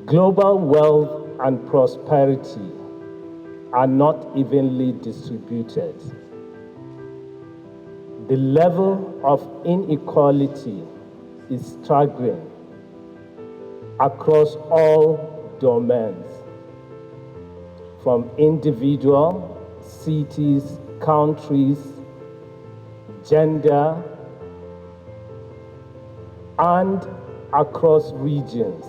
Global wealth and prosperity are not evenly distributed. The level of inequality is staggering across all domains, from individual, cities, countries, gender, and across regions.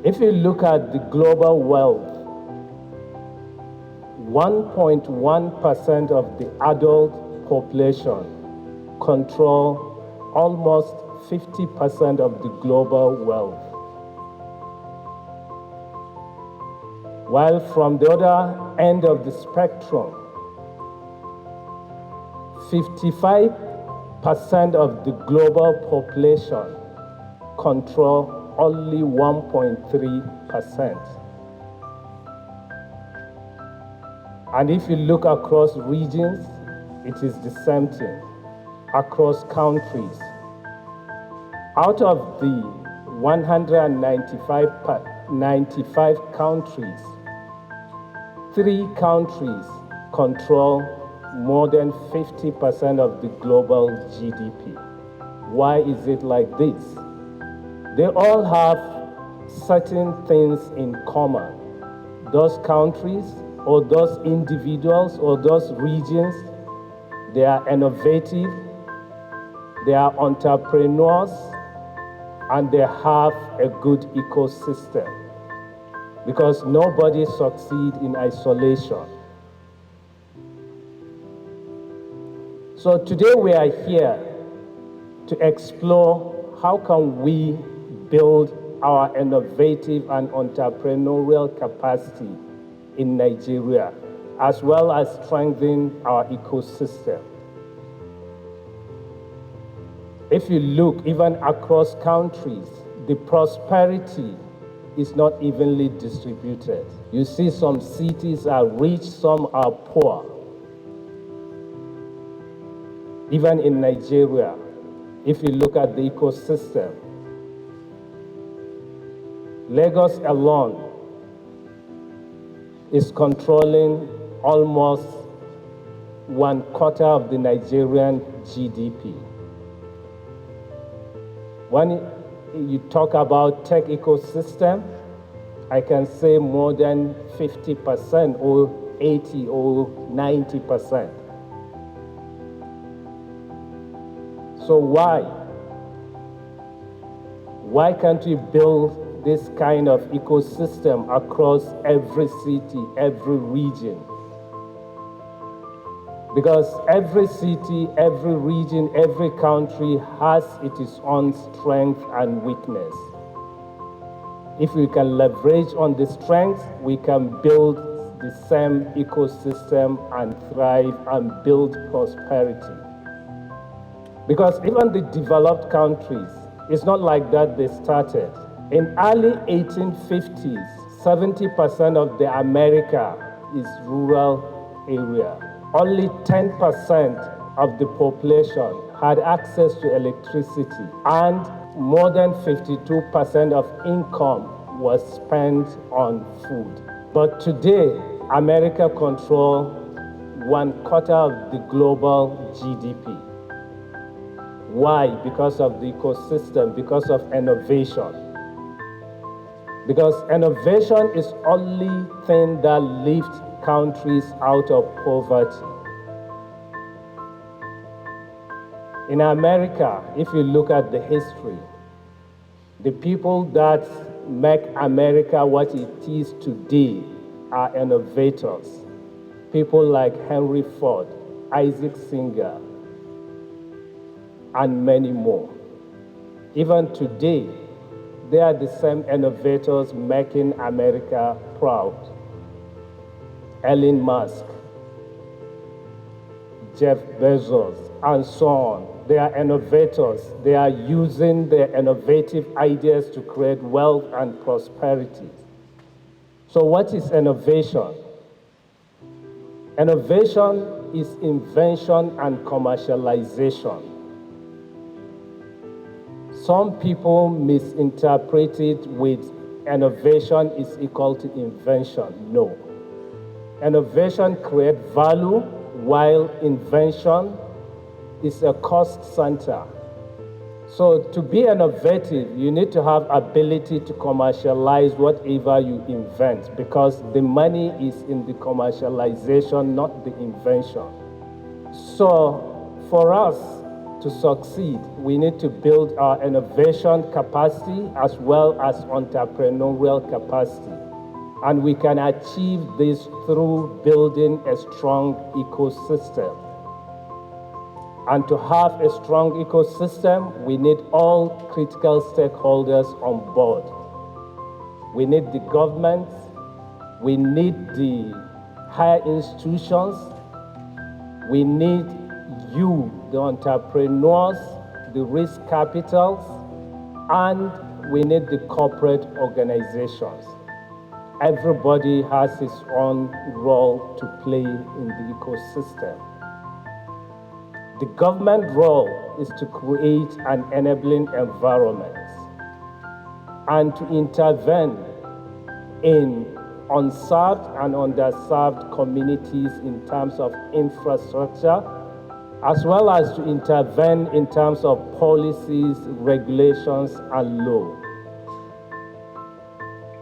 If you look at the global wealth, 1.1% of the adult population control almost 50% of the global wealth. While from the other end of the spectrum, 55% of the global population control only 1.3%. And if you look across regions, it is the same thing. Across countries, out of the 195 countries, 3 countries control more than 50% of the global GDP. Why is it like this? They all have certain things in common. Those countries or those individuals or those regions, they are innovative, they are entrepreneurs, and they have a good ecosystem, because nobody succeeds in isolation. So today we are here to explore how can we build our innovative and entrepreneurial capacity in Nigeria, as well as strengthen our ecosystem. If you look even across countries, the prosperity is not evenly distributed. You see some cities are rich, some are poor. Even in Nigeria, if you look at the ecosystem, Lagos alone is controlling almost 1/4 of the Nigerian GDP. When you talk about tech ecosystem, I can say more than 50% or 80 or 90%. So why? Why can't we build this kind of ecosystem across every city, every region? Because every city, every region, every country has its own strength and weakness. If we can leverage on the strengths, we can build the same ecosystem and thrive and build prosperity. Because even the developed countries, it's not like that they started. In early 1850s, 70% of the America is rural area. Only 10% of the population had access to electricity, and more than 52% of income was spent on food. But today, America controls 1/4 of the global GDP. Why? Because of the ecosystem, because of innovation. Because innovation is only thing that lifts countries out of poverty. In America, if you look at the history, the people that make America what it is today are innovators. People like Henry Ford, Isaac Singer, and many more. Even today, they are the same innovators making America proud. Elon Musk, Jeff Bezos, and so on. They are innovators. They are using their innovative ideas to create wealth and prosperity. So what is innovation? Innovation is invention and commercialization. Some people misinterpret it with innovation is equal to invention. No. Innovation creates value, while invention is a cost center. So to be innovative, you need to have ability to commercialize whatever you invent, because the money is in the commercialization, not the invention. So for us to succeed, we need to build our innovation capacity as well as entrepreneurial capacity. And we can achieve this through building a strong ecosystem. And to have a strong ecosystem, we need all critical stakeholders on board. We need the government, we need the higher institutions, we need you, the entrepreneurs, the risk capitals, and we need the corporate organizations. Everybody has his own role to play in the ecosystem. The government role is to create an enabling environment and to intervene in unserved and underserved communities in terms of infrastructure, as well as to intervene in terms of policies, regulations, and law.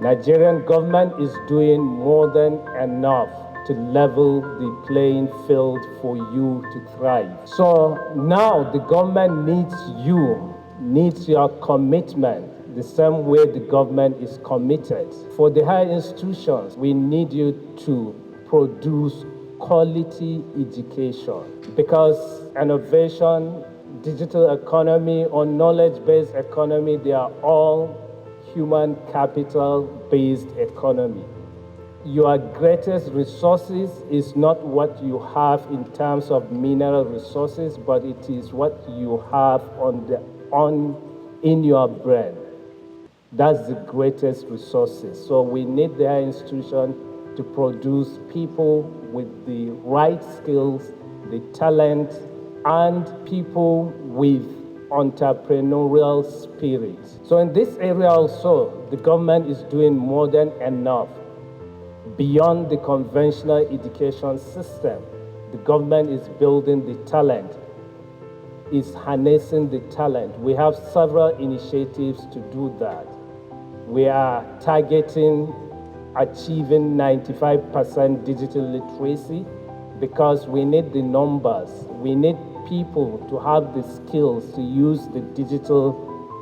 Nigerian government is doing more than enough to level the playing field for you to thrive. So now the government needs you, needs your commitment, the same way the government is committed. For the higher institutions, we need you to produce quality education, because innovation, digital economy, or knowledge-based economy, they are all human capital-based economy. Your greatest resources is not what you have in terms of mineral resources, but it is what you have in your brain. That's the greatest resources. So we need the institution to produce people with the right skills, the talent, and people with entrepreneurial spirit. So in this area also, the government is doing more than enough. Beyond the conventional education system, the government is building the talent, is harnessing the talent. We have several initiatives to do that. We are targeting achieving 95% digital literacy, because we need the numbers. We need people to have the skills to use the digital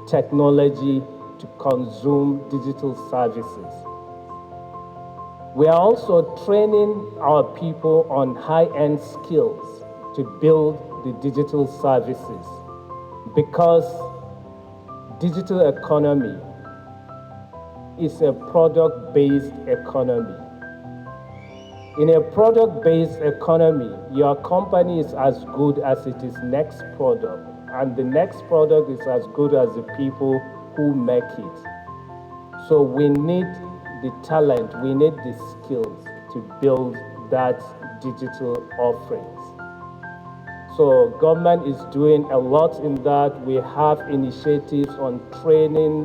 technology to consume digital services. We are also training our people on high-end skills to build the digital services, because digital economy is a product-based economy. In a product-based economy, your company is as good as its next product, and the next product is as good as the people who make it. So we need the talent, we need the skills to build that digital offerings. So government is doing a lot in that. We have initiatives on training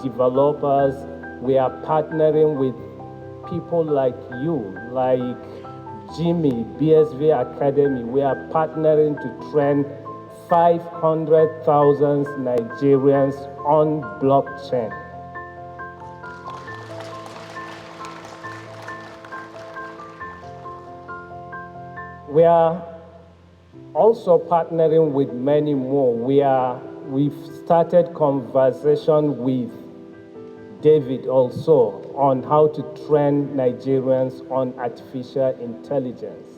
developers. We are partnering with people like you, like Jimmy, BSV Academy. We are partnering to train 500,000 Nigerians on blockchain. We are also partnering with many more. We've started conversation with David also on how to train Nigerians on artificial intelligence.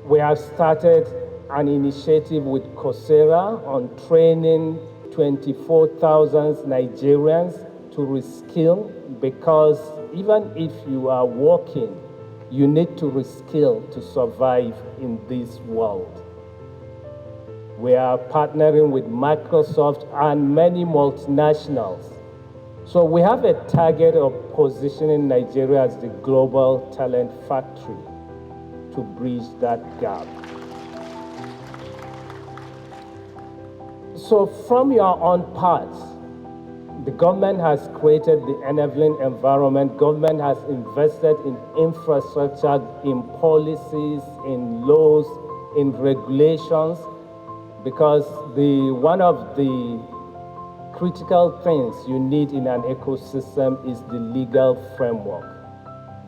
We have started an initiative with Coursera on training 24,000 Nigerians to reskill, because even if you are working, you need to reskill to survive in this world. We are partnering with Microsoft and many multinationals. So we have a target of positioning Nigeria as the global talent factory to bridge that gap. So from your own part, the government has created the enabling environment. Government has invested in infrastructure, in policies, in laws, in regulations, because one of the critical things you need in an ecosystem is the legal framework.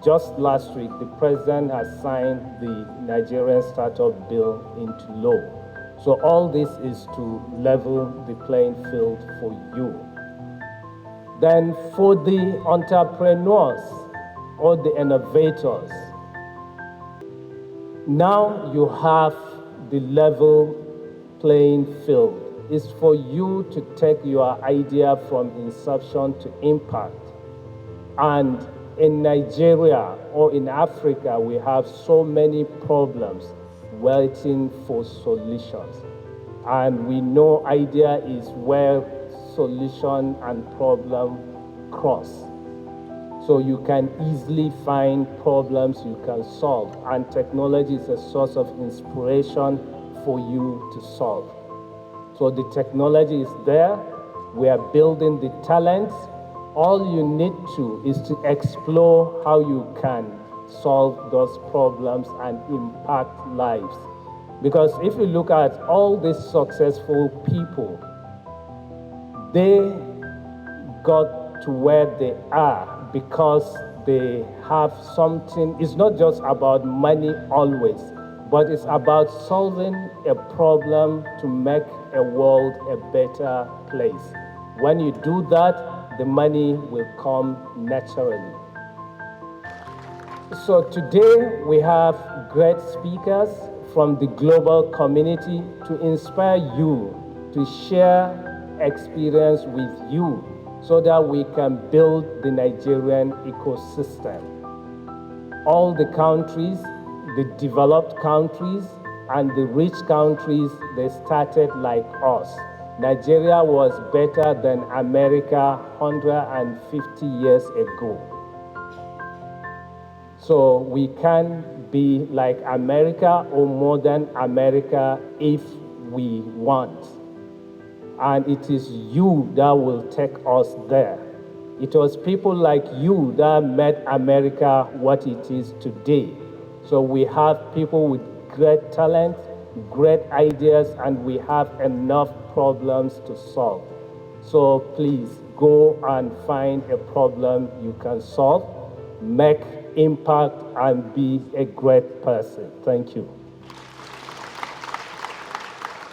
Just last week, the president has signed the Nigerian Startup Bill into law. So all this is to level the playing field for you. Then for the entrepreneurs or the innovators, now you have the level playing field. It's for you to take your idea from inception to impact. And in Nigeria or in Africa, we have so many problems waiting for solutions. And we know idea is where solution and problem cross. So you can easily find problems you can solve, and technology is a source of inspiration for you to solve. So the technology is there, we are building the talents. All you need to is to explore how you can solve those problems and impact lives. Because if you look at all these successful people, they got to where they are because they have something. It's not just about money always, but it's about solving a problem to make a world a better place. When you do that, the money will come naturally. So today we have great speakers from the global community to inspire you, to share experience with you so that we can build the Nigerian ecosystem. All the countries, the developed countries and the rich countries, they started like us. Nigeria was better than America 150 years ago. So we can be like America or more than America if we want. And it is you that will take us there. It was people like you that made America what it is today. So we have people with great talent, great ideas, and we have enough problems to solve. So please go and find a problem you can solve, make impact, and be a great person. Thank you.